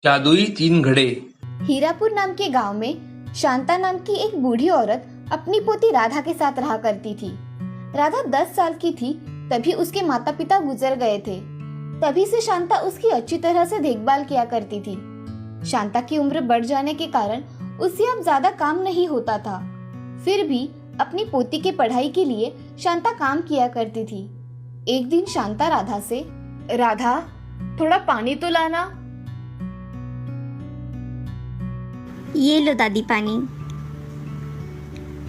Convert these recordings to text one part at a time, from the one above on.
जादुई 3 घड़े। हीरापुर नाम के गांव में शांता नाम की एक बूढ़ी औरत अपनी पोती राधा के साथ रहा करती थी। राधा 10 साल की थी तभी उसके माता पिता गुजर गए थे। तभी से शांता उसकी अच्छी तरह से देखभाल किया करती थी। शांता की उम्र बढ़ जाने के कारण उससे अब ज्यादा काम नहीं होता था। फिर भी अपनी पोती के पढ़ाई के लिए शांता काम किया करती थी। एक दिन शांता राधा से, राधा थोड़ा पानी तो लाना। ये लो दादी पानी।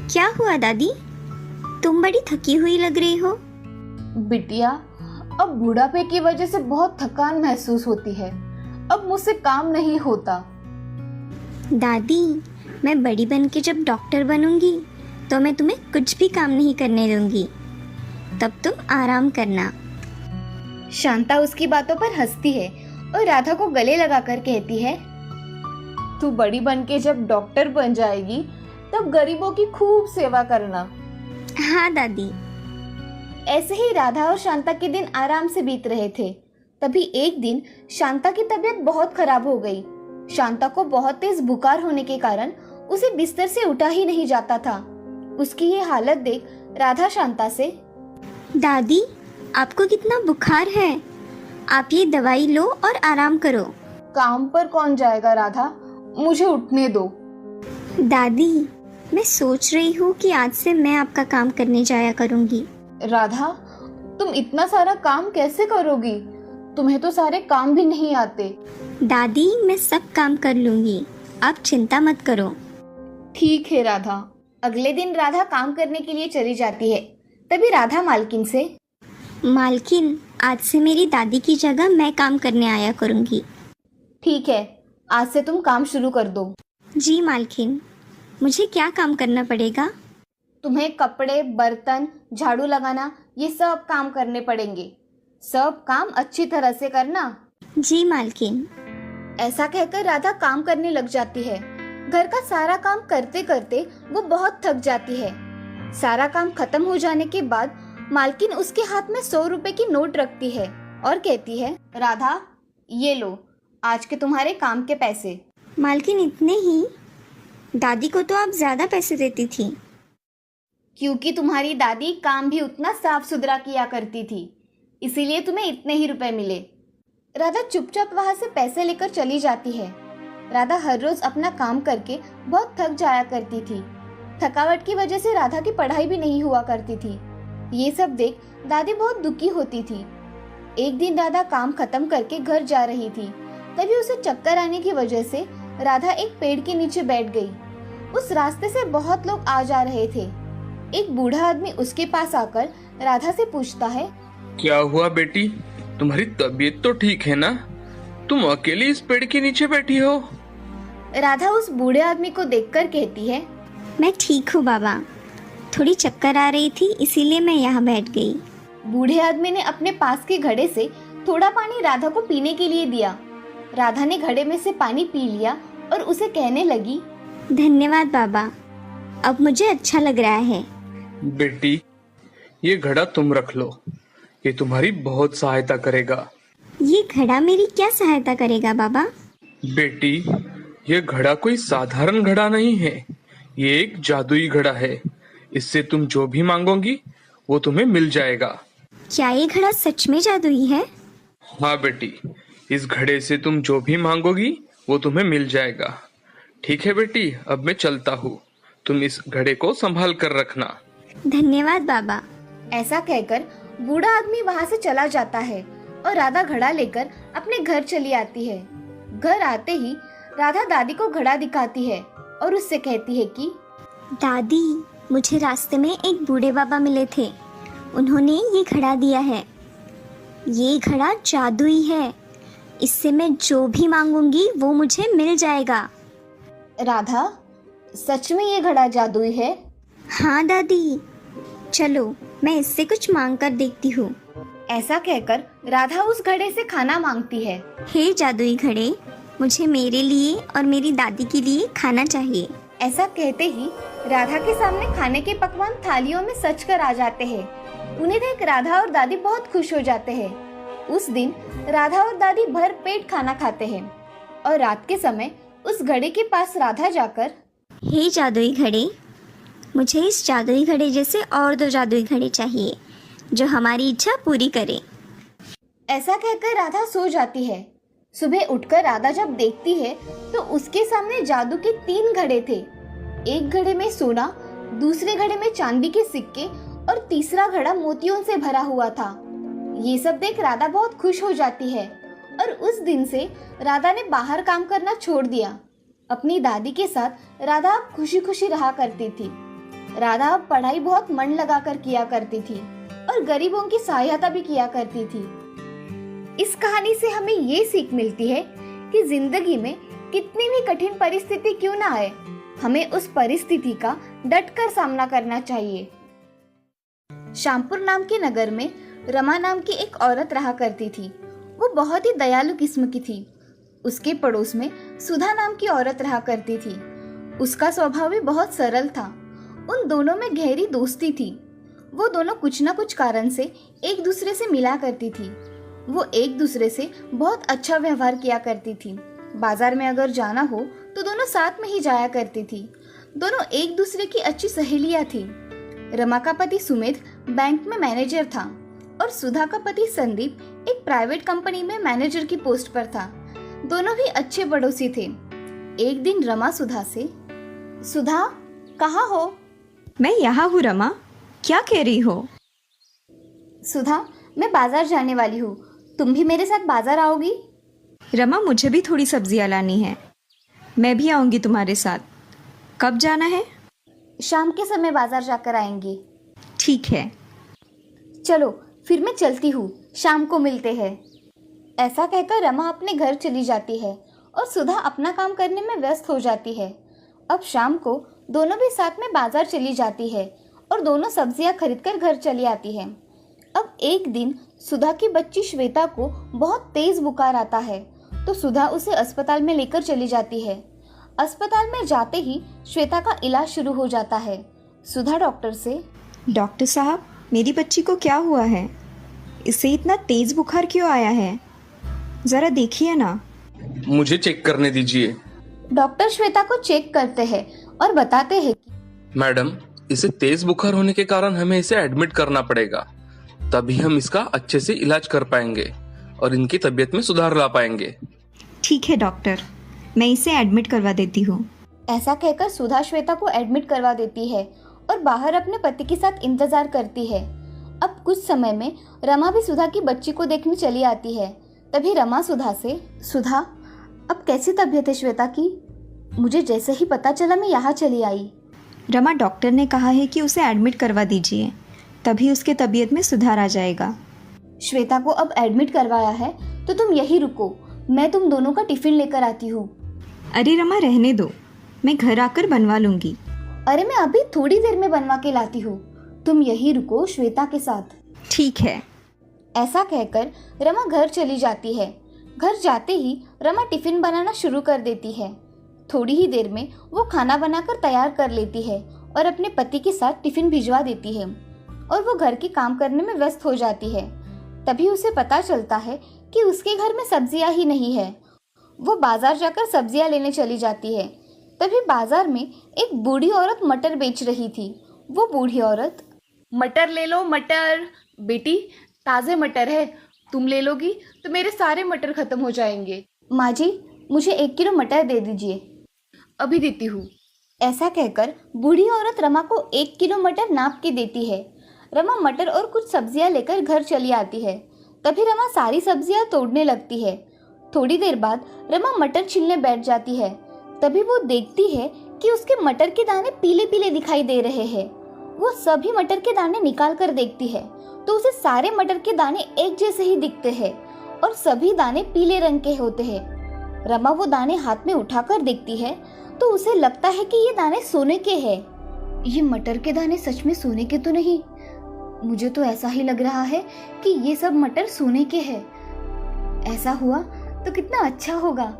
क्या हुआ दादी, तुम बड़ी थकी हुई लग रही हो। बिटिया, अब बुढ़ापे की वजह से बहुत थकान महसूस होती है। अब मुझसे काम नहीं होता। दादी, मैं बड़ी बन के जब डॉक्टर बनूंगी तो मैं तुम्हें कुछ भी काम नहीं करने दूंगी, तब तुम आराम करना। शांता उसकी बातों पर हंसती है और राधा को गले लगाकर कहती है, तू बड़ी बन के जब डॉक्टर बन जाएगी तब गरीबों की खूब सेवा करना। हाँ दादी। ऐसे ही राधा और शांता के दिन आराम से बीत रहे थे। तभी एक दिन शांता की तबीयत बहुत खराब हो गई। शांता को बहुत तेज बुखार होने के कारण उसे बिस्तर से उठा ही नहीं जाता था। उसकी ये हालत देख राधा शांता से, दादी, आपको कितना बुखार है, आप ये दवाई लो और आराम करो। काम पर कौन जाएगा राधा, मुझे उठने दो। दादी, मैं सोच रही हूँ कि आज से मैं आपका काम करने जाया करूँगी। राधा, तुम इतना सारा काम कैसे करोगी? तुम्हें तो सारे काम भी नहीं आते। दादी, मैं सब काम कर लूँगी, आप चिंता मत करो। ठीक है राधा। अगले दिन राधा काम करने के लिए चली जाती है। तभी राधा मालकिन से, मालकिन, आज से मेरी दादी की जगह मैं काम करने आया करूँगी। ठीक है, आज से तुम काम शुरू कर दो। जी मालकिन, मुझे क्या काम करना पड़ेगा? तुम्हें कपड़े, बर्तन, झाड़ू लगाना, ये सब काम करने पड़ेंगे। सब काम अच्छी तरह से करना। जी मालकिन। ऐसा कहकर राधा काम करने लग जाती है। घर का सारा काम करते करते वो बहुत थक जाती है। सारा काम खत्म हो जाने के बाद मालकिन उसके हाथ में 100 रुपए की नोट रखती है और कहती है, राधा, ये लो आज के तुम्हारे काम के पैसे। मालकिन, इतने ही? दादी को तो आप ज्यादा पैसे देती थी। क्योंकि तुम्हारी दादी काम भी उतना साफ सुथरा किया करती थी, इसीलिए तुम्हें इतने ही रुपए मिले। राधा चुपचाप वहां से पैसे लेकर चली जाती है। राधा हर रोज अपना काम करके बहुत थक जाया करती थी। थकावट की वजह से राधा की पढ़ाई भी नहीं हुआ करती थी। ये सब देख दादी बहुत दुखी होती थी। एक दिन राधा काम खत्म करके घर जा रही थी। तभी उसे चक्कर आने की वजह से राधा एक पेड़ के नीचे बैठ गई। उस रास्ते से बहुत लोग आ जा रहे थे। एक बूढ़ा आदमी उसके पास आकर राधा से पूछता है, क्या हुआ बेटी, तुम्हारी तबीयत तो ठीक है ना? तुम अकेली इस पेड़ के नीचे बैठी हो? राधा उस बूढ़े आदमी को देखकर कहती है, मैं ठीक हूँ बाबा, थोड़ी चक्कर आ रही थी इसीलिए मैं यहाँ बैठ गई। बूढ़े आदमी ने अपने पास के घड़े से थोड़ा पानी राधा को पीने के लिए दिया। राधा ने घड़े में से पानी पी लिया और उसे कहने लगी, धन्यवाद बाबा, अब मुझे अच्छा लग रहा है। बेटी, ये घड़ा तुम रख लो, ये तुम्हारी बहुत सहायता करेगा। ये घड़ा मेरी क्या सहायता करेगा बाबा? बेटी, ये घड़ा कोई साधारण घड़ा नहीं है, ये एक जादुई घड़ा है। इससे तुम जो भी मांगोगी वो तुम्हें मिल जाएगा। क्या ये घड़ा सच में जादुई है? हाँ बेटी, इस घड़े से तुम जो भी मांगोगी वो तुम्हें मिल जाएगा। ठीक है बेटी, अब मैं चलता हूँ, तुम इस घड़े को संभाल कर रखना। धन्यवाद बाबा। ऐसा कहकर बूढ़ा आदमी वहाँ से चला जाता है और राधा घड़ा लेकर अपने घर चली आती है। घर आते ही राधा दादी को घड़ा दिखाती है और उससे कहती है कि, दादी, मुझे रास्ते में एक बूढ़े बाबा मिले थे, उन्होंने ये घड़ा दिया है। ये घड़ा जादुई है, इससे मैं जो भी मांगूंगी वो मुझे मिल जाएगा। राधा, सच में ये घड़ा जादुई है? हाँ दादी, चलो मैं इससे कुछ मांग कर देखती हूँ। ऐसा कहकर राधा उस घड़े से खाना मांगती है। हे जादुई घड़े, मुझे मेरे लिए और मेरी दादी के लिए खाना चाहिए। ऐसा कहते ही राधा के सामने खाने के पकवान थालियों में सज कर आ जाते हैं। उन्हें देख राधा और दादी बहुत खुश हो जाते हैं। उस दिन राधा और दादी भर पेट खाना खाते हैं और रात के समय उस घड़े के पास राधा जाकर, हे जादुई घड़े, मुझे इस जादुई घड़े जैसे और 2 जादुई घड़े चाहिए जो हमारी इच्छा पूरी करे। ऐसा कहकर राधा सो जाती है। सुबह उठकर राधा जब देखती है तो उसके सामने जादू के 3 घड़े थे। एक घड़े में सोना, दूसरे घड़े में चांदी के सिक्के और तीसरा घड़ा मोतियों से भरा हुआ था। ये सब देख राधा बहुत खुश हो जाती है और उस दिन से राधा ने बाहर काम करना छोड़ दिया। अपनी दादी के साथ राधा अब खुशी खुशी रहा करती थी। राधा अब पढ़ाई बहुत मन लगाकर किया करती थी और गरीबों की सहायता भी किया करती थी। इस कहानी से हमें ये सीख मिलती है कि जिंदगी में कितनी भी कठिन परिस्थिति क्यों ना आए, हमें उस परिस्थिति का डटकर सामना करना चाहिए। श्यामपुर नाम के नगर में रमा नाम की एक औरत रहा करती थी। वो बहुत ही दयालु किस्म की थी। उसके पड़ोस में सुधा नाम की औरत रहा करती थी। उसका स्वभाव भी बहुत सरल था। उन दोनों में गहरी दोस्ती थी। वो दोनों कुछ न कुछ कारण से एक दूसरे से मिला करती थी। वो एक दूसरे से बहुत अच्छा व्यवहार किया करती थी। बाजार में अगर जाना हो तो दोनों साथ में ही जाया करती थी। दोनों एक दूसरे की अच्छी सहेलियां थी। रमा का पति सुमेध बैंक में मैनेजर था और सुधा का पति संदीप एक प्राइवेट कंपनी में मैनेजर की पोस्ट पर था। दोनों भी अच्छे पड़ोसी थे। एक दिन रमा सुधा से, सुधा कहाँ हो? मैं यहाँ हूँ रमा, क्या कह रही हो? सुधा, मैं बाजार जाने वाली हूँ, तुम भी मेरे साथ बाजार आओगी? रमा, मुझे भी थोड़ी सब्जियाँ लानी है, मैं भी आऊँगी तुम्हारे साथ। कब जाना है? शाम के समय बाजार जाकर आएंगे। ठीक है। चलो फिर मैं चलती हूँ, शाम को मिलते हैं। ऐसा कहकर रमा अपने घर चली जाती है और सुधा अपना काम करने में व्यस्त हो जाती है। अब शाम को दोनों भी साथ में बाजार चली जाती है और दोनों सब्जियां खरीदकर घर चली आती है। अब एक दिन सुधा की बच्ची श्वेता को बहुत तेज बुखार आता है तो सुधा उसे अस्पताल में लेकर चली जाती है। अस्पताल में जाते ही श्वेता का इलाज शुरू हो जाता है। सुधा डॉक्टर से, डॉक्टर साहब, मेरी बच्ची को क्या हुआ है? इसे इतना तेज बुखार क्यों आया है? जरा देखिए ना। मुझे चेक करने दीजिए। डॉक्टर श्वेता को चेक करते हैं और बताते हैं कि मैडम, इसे तेज बुखार होने के कारण हमें इसे एडमिट करना पड़ेगा, तभी हम इसका अच्छे से इलाज कर पाएंगे और इनकी तबीयत में सुधार ला पाएंगे। ठीक है डॉक्टर, मैं इसे एडमिट करवा देती हूँ। ऐसा कहकर सुधा श्वेता को एडमिट करवा देती है और बाहर अपने पति के साथ इंतजार करती है। अब कुछ समय में रमा भी सुधा की बच्ची को देखने चली आती है। तभी रमा सुधा से, सुधा, अब कैसी तबीयत है श्वेता की? मुझे जैसे ही पता चला मैं यहाँ चली आई। रमा, डॉक्टर ने कहा है कि उसे एडमिट करवा दीजिए, तभी उसके तबीयत में सुधार आ जाएगा। श्वेता को अब एडमिट करवाया है तो तुम यहीं रुको, मैं तुम दोनों का टिफिन लेकर आती हूँ। अरे रमा, रहने दो, मैं घर आकर बनवा लूँगी। अरे मैं अभी थोड़ी देर में बनवा के लाती हूँ, तुम यहीं रुको श्वेता के साथ। ठीक है। ऐसा कहकर रमा घर चली जाती है। घर जाते ही रमा टिफिन बनाना शुरू कर देती है। थोड़ी ही देर में वो खाना बनाकर तैयार कर लेती है और अपने पति के साथ टिफिन भिजवा देती है और वो घर के काम करने में व्यस्त हो जाती है। तभी उसे पता चलता है कि उसके घर में सब्जियां ही नहीं है। वो बाजार जाकर सब्जियां लेने चली जाती है। तभी बाजार में एक बूढ़ी औरत मटर बेच रही थी। वो बूढ़ी औरत, मटर ले लो मटर। बेटी, ताज़े मटर है, तुम ले लोगी तो मेरे सारे मटर खत्म हो जाएंगे। माँ जी, मुझे 1 किलो मटर दे दीजिए। अभी देती हूँ। ऐसा कहकर बूढ़ी औरत रमा को 1 किलो मटर नाप के देती है। रमा मटर और कुछ सब्जियां लेकर घर चली आती है। तभी रमा सारी सब्जियां तोड़ने लगती है। थोड़ी देर बाद रमा मटर छीलने बैठ जाती है। तभी वो देखती है कि उसके मटर के दाने पीले पीले दिखाई दे रहे हैं। वो सभी मटर के दाने निकाल कर देखती है तो उसे सारे मटर के दाने एक जैसे ही दिखते हैं और सभी दाने पीले रंग के होते हैं। रमा वो दाने हाथ में उठाकर देखती है तो उसे लगता है कि ये दाने सोने के हैं। ये मटर के दाने सच में सोने के तो नहीं, मुझे तो ऐसा ही लग रहा है कि ये सब मटर सोने के हैं। ऐसा हुआ तो कितना अच्छा होगा।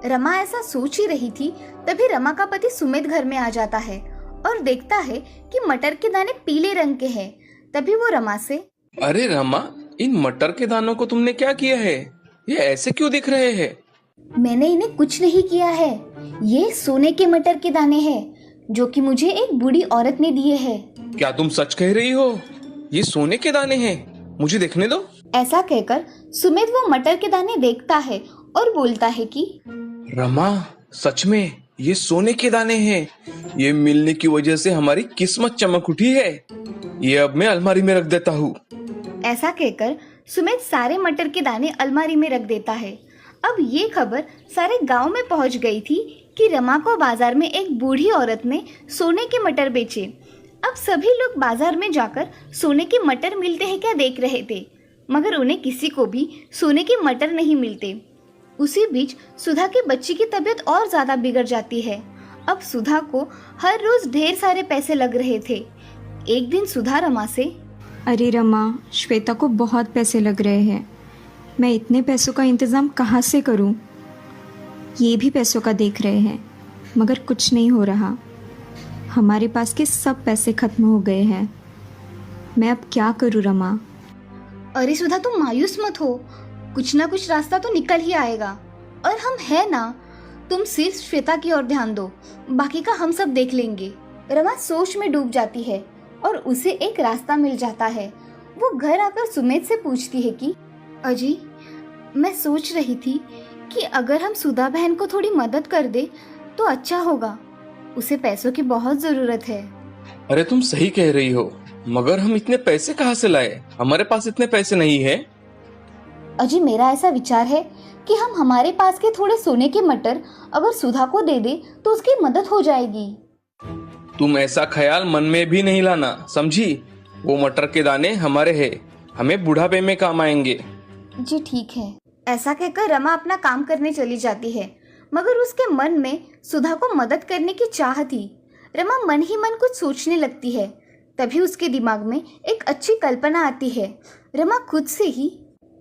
रमा ऐसा सोच ही रही थी तभी रमा का पति सुमित घर में आ जाता है और देखता है कि मटर के दाने पीले रंग के हैं। तभी वो रमा से, अरे रमा, इन मटर के दानों को तुमने क्या किया है? ये ऐसे क्यों दिख रहे हैं? मैंने इन्हें कुछ नहीं किया है। ये सोने के मटर के दाने हैं जो कि मुझे एक बूढ़ी औरत ने दिए हैं। क्या तुम सच कह रही हो? ये सोने के दाने हैं, मुझे देखने दो। ऐसा कहकर सुमित वो मटर के दाने देखता है और बोलता है कि रमा, सच में ये सोने के दाने हैं। ये मिलने की वजह से हमारी किस्मत चमक उठी है। ये अब मैं अलमारी में रख देता हूँ। ऐसा कहकर सुमित सारे मटर के दाने अलमारी में रख देता है। अब ये खबर सारे गांव में पहुंच गई थी कि रमा को बाजार में एक बूढ़ी औरत ने सोने के मटर बेचे। अब सभी लोग बाजार में जाकर सोने के मटर मिलते हैं क्या देख रहे थे, मगर उन्हें किसी को भी सोने के मटर नहीं मिलते। उसी बीच सुधा की बच्ची की तबीयत और ज्यादा बिगड़ जाती है। अब सुधा को हर रोज ढेर सारे पैसे लग रहे थे। एक दिन सुधा रमा से, अरे रमा, श्वेता को बहुत पैसे लग रहे हैं। मैं इतने पैसों का इंतज़ाम कहाँ से करूँ? ये भी पैसों का देख रहे हैं मगर कुछ नहीं हो रहा। हमारे पास के सब पैसे खत्म हो गए हैं। मैं अब क्या करूँ रमा? अरे सुधा तुम मायूस मत हो, कुछ ना कुछ रास्ता तो निकल ही आएगा। और हम है ना, तुम सिर्फ श्वेता की ओर ध्यान दो, बाकी का हम सब देख लेंगे। रमा सोच में डूब जाती है और उसे एक रास्ता मिल जाता है। वो घर आकर सुमित से पूछती है कि अजी, मैं सोच रही थी कि अगर हम सुधा बहन को थोड़ी मदद कर दे तो अच्छा होगा। उसे पैसों की बहुत जरूरत है। अरे तुम सही कह रही हो, मगर हम इतने पैसे कहाँ से लाए? हमारे पास इतने पैसे नहीं है। अजी, मेरा ऐसा विचार है कि हम हमारे पास के थोड़े सोने के मटर अगर सुधा को दे दे तो उसकी मदद हो जाएगी। तुम ऐसा ख्याल मन में भी नहीं लाना, समझी? वो मटर के दाने हमारे हैं, हमें बुढ़ापे में काम आएंगे। जी ठीक है। ऐसा कहकर रमा अपना काम करने चली जाती है, मगर उसके मन में सुधा को मदद करने की चाह थी। रमा मन ही मन कुछ सोचने लगती है। तभी उसके दिमाग में एक अच्छी कल्पना आती है। रमा खुद से ही,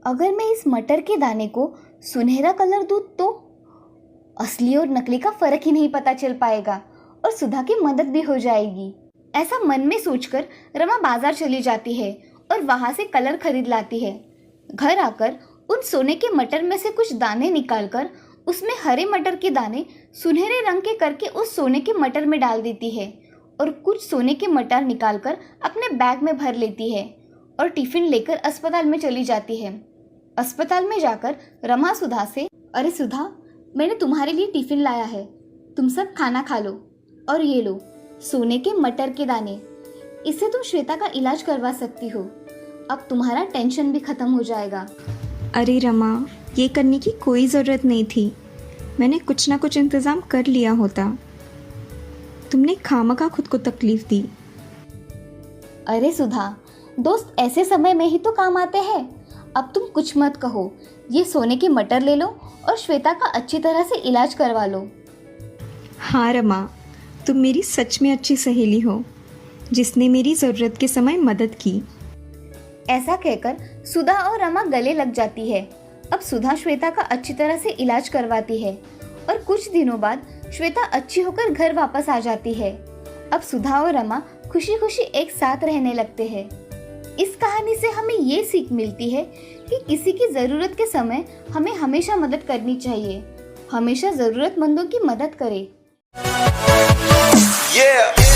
अगर मैं इस मटर के दाने को सुनहरा कलर दूं तो असली और नकली का फर्क ही नहीं पता चल पाएगा और सुधा की मदद भी हो जाएगी। ऐसा मन में सोचकर रमा बाजार चली जाती है और वहां से कलर खरीद लाती है। घर आकर उन सोने के मटर में से कुछ दाने निकालकर उसमें हरे मटर के दाने सुनहरे रंग के करके उस सोने के मटर में डाल देती है और कुछ सोने के मटर निकालकर अपने बैग में भर लेती है और टिफिन लेकर अस्पताल में चली जाती है। अस्पताल में जाकर रमा सुधा से, अरे सुधा, मैंने तुम्हारे लिए टिफिन लाया है, तुम सब खाना खा लो। और ये लो सोने के मटर के दाने, इससे तुम श्वेता का इलाज करवा सकती हो। अब तुम्हारा टेंशन भी खत्म हो जाएगा। अरे रमा, ये करने की कोई ज़रूरत नहीं थी। मैंने कुछ ना कुछ इंतज़ाम कर लिया होता। तुमने खामखा खुद को तकलीफ दी। अरे सुधा, दोस्त ऐसे समय में ही तो काम आते हैं। अब तुम कुछ मत कहो, ये सोने के मटर ले लो और श्वेता का अच्छी तरह से इलाज करवा लो। हाँ रमा, तुम मेरी सच में अच्छी सहेली हो जिसने मेरी ज़रूरत के समय मदद की। ऐसा कहकर सुधा और रमा गले लग जाती है। अब सुधा श्वेता का अच्छी तरह से इलाज करवाती है और कुछ दिनों बाद श्वेता अच्छी होकर घर वापस आ जाती है। अब सुधा और रमा खुशी खुशी एक साथ रहने लगते हैं। इस कहानी से हमें ये सीख मिलती है कि किसी की जरूरत के समय हमें हमेशा मदद करनी चाहिए। हमेशा जरूरतमंदों की मदद करें। Yeah.